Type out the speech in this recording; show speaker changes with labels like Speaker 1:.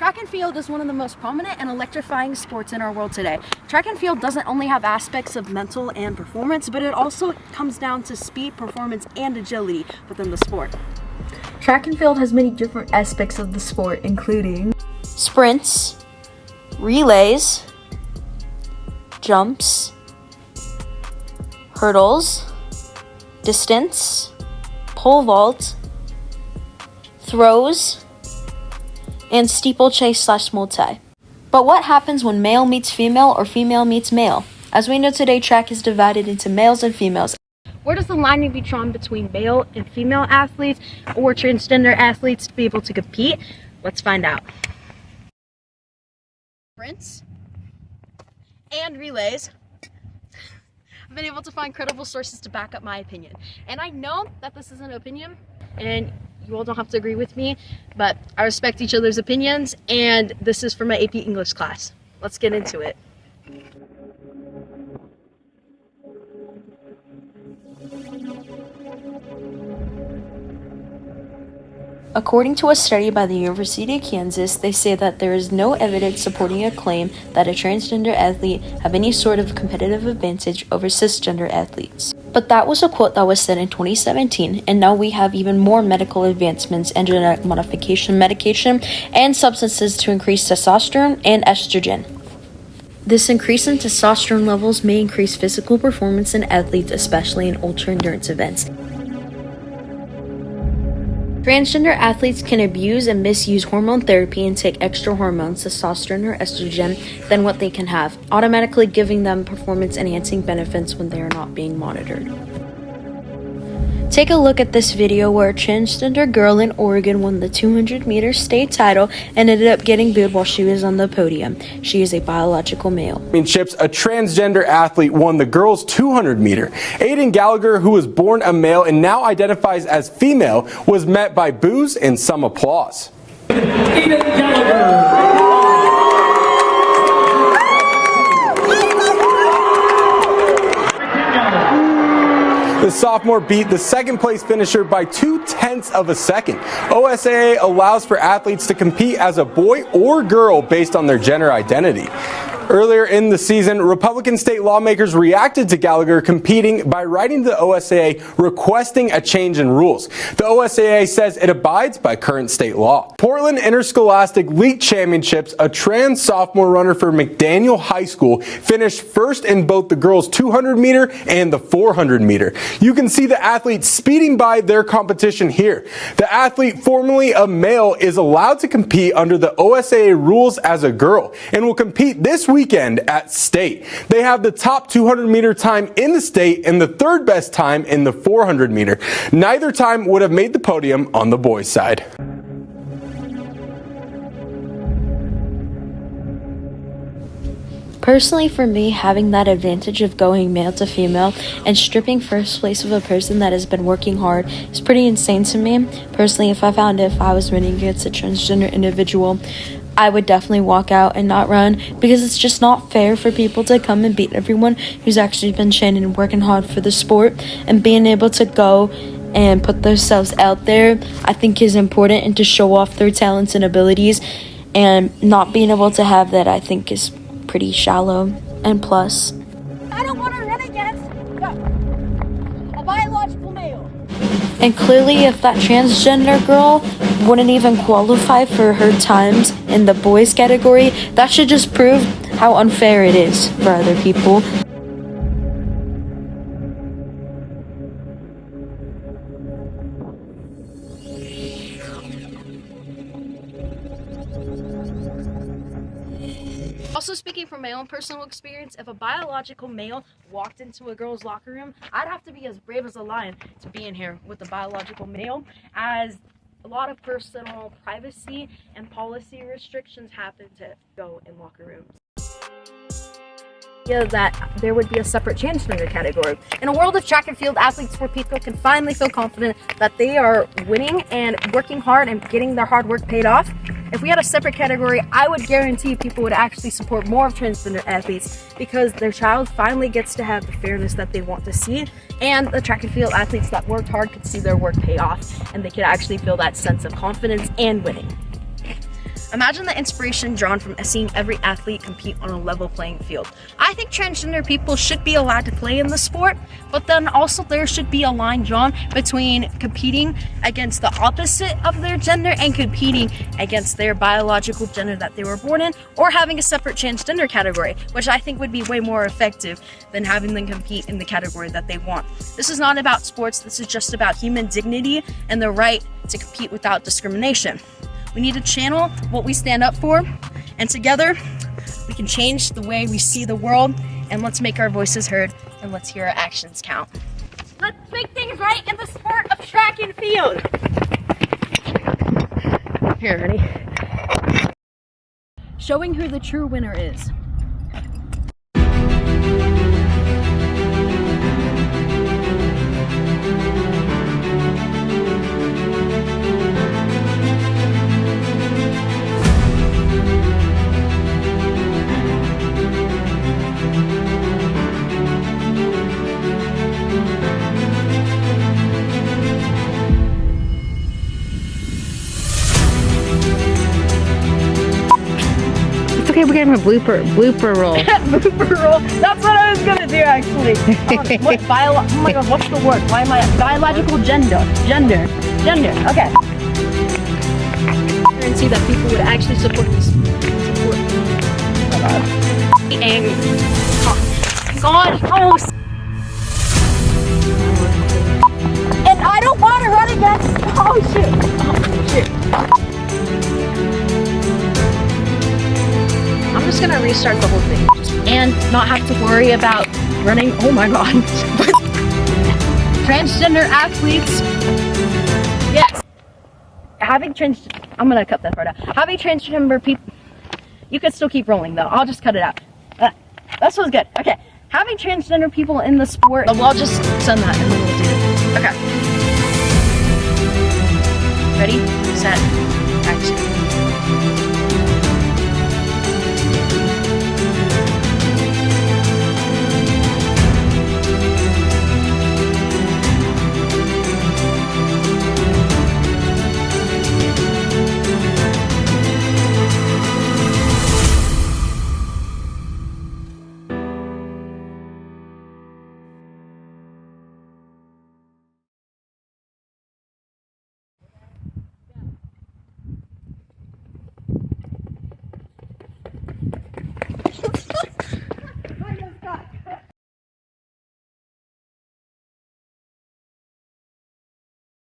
Speaker 1: Track and field is one of the most prominent and electrifying sports in our world today. Track and field doesn't only have aspects of mental and performance, but it also comes down to speed, performance, and agility within the sport.
Speaker 2: Track and field has many different aspects of the sport, including
Speaker 3: sprints, relays, jumps, hurdles, distance, pole vault, throws, and steeplechase/multi. But what happens when male meets female or female meets male? As we know today, track is divided into males and females.
Speaker 1: Where does the line be drawn between male and female athletes or transgender athletes to be able to compete? Let's find out. Sprints and relays. I've been able to find credible sources to back up my opinion. And I know that this is an opinion and you all don't have to agree with me, but I respect each other's opinions, and this is for my AP English class. Let's get into it.
Speaker 3: According to a study by the University of Kansas, they say that there is no evidence supporting a claim that a transgender athlete have any sort of competitive advantage over cisgender athletes. But that was a quote that was said in 2017, and now we have even more medical advancements and genetic modification medication and substances to increase testosterone and estrogen. This increase in testosterone levels may increase physical performance in athletes, especially in ultra-endurance events. Transgender athletes can abuse and misuse hormone therapy and take extra hormones, testosterone or estrogen, than what they can have, automatically giving them performance-enhancing benefits when they are not being monitored. Take a look at this video where a transgender girl in Oregon won the 200-meter state title and ended up getting booed while she was on the podium. She is a biological male.
Speaker 4: Championships, a transgender athlete won the girls' 200-meter. Aiden Gallagher, who was born a male and now identifies as female, was met by boos and some applause.
Speaker 5: Aiden Gallagher.
Speaker 4: The sophomore beat the second-place finisher by 0.2 of a second. OSAA allows for athletes to compete as a boy or girl based on their gender identity. Earlier in the season, Republican state lawmakers reacted to Gallagher competing by writing to the OSAA requesting a change in rules. The OSAA says it abides by current state law. Portland Interscholastic League Championships, a trans sophomore runner for McDaniel High School, finished first in both the girls' 200-meter and the 400-meter. You can see the athletes speeding by their competition here. The athlete, formerly a male, is allowed to compete under the OSAA rules as a girl and will compete this weekend at state. They have the top 200-meter time in the state and the third best time in the 400-meter. Neither time would have made the podium on the boys' side.
Speaker 3: Personally, for me, having that advantage of going male to female and stripping first place of a person that has been working hard is pretty insane to me. Personally, if I was running against a transgender individual, I would definitely walk out and not run, because it's just not fair for people to come and beat everyone who's actually been training and working hard for the sport, and being able to go and put themselves out there, I think is important, and to show off their talents and abilities, and not being able to have that, I think is pretty shallow. And plus,
Speaker 1: I don't want to run against a biological male.
Speaker 3: And clearly, if that transgender girl wouldn't even qualify for her times in the boys category, that should just prove how unfair it is for other people.
Speaker 1: Also, speaking from my own personal experience, if a biological male walked into a girl's locker room, I'd have to be as brave as a lion to be in here with a biological male, as a lot of personal privacy and policy restrictions happen to go in locker rooms. That there would be a separate transgender category. In a world of track and field athletes where people can finally feel confident that they are winning and working hard and getting their hard work paid off, if we had a separate category, I would guarantee people would actually support more of transgender athletes, because their child finally gets to have the fairness that they want to see, and the track and field athletes that worked hard could see their work pay off, and they could actually feel that sense of confidence and winning. Imagine the inspiration drawn from seeing every athlete compete on a level playing field. I think transgender people should be allowed to play in the sport, but then also there should be a line drawn between competing against the opposite of their gender and competing against their biological gender that they were born in, or having a separate transgender category, which I think would be way more effective than having them compete in the category that they want. This is not about sports, this is just about human dignity and the right to compete without discrimination. We need to channel what we stand up for, and together we can change the way we see the world, and let's make our voices heard, and let's hear our actions count. Let's make things right in the sport of track and field. Here, ready?
Speaker 2: Showing who the true winner is.
Speaker 1: Okay, we're getting a blooper roll. Blooper roll. That's what I was gonna do actually. Oh my god, what's the word? Why am I biological gender? Okay. And see that people would actually support this. Oh god. And God, oh. And I don't want to run against. Oh shit. Oh shit. I'm just gonna restart the whole thing and not have to worry about running. Oh my god. Transgender athletes. Yes. I'm gonna cut that part out. Having transgender people. You can still keep rolling though. I'll just cut it out. That was good. Okay. Having transgender people in the sport. Well, I'll just send that and then we'll do it. Okay. Ready, set, action.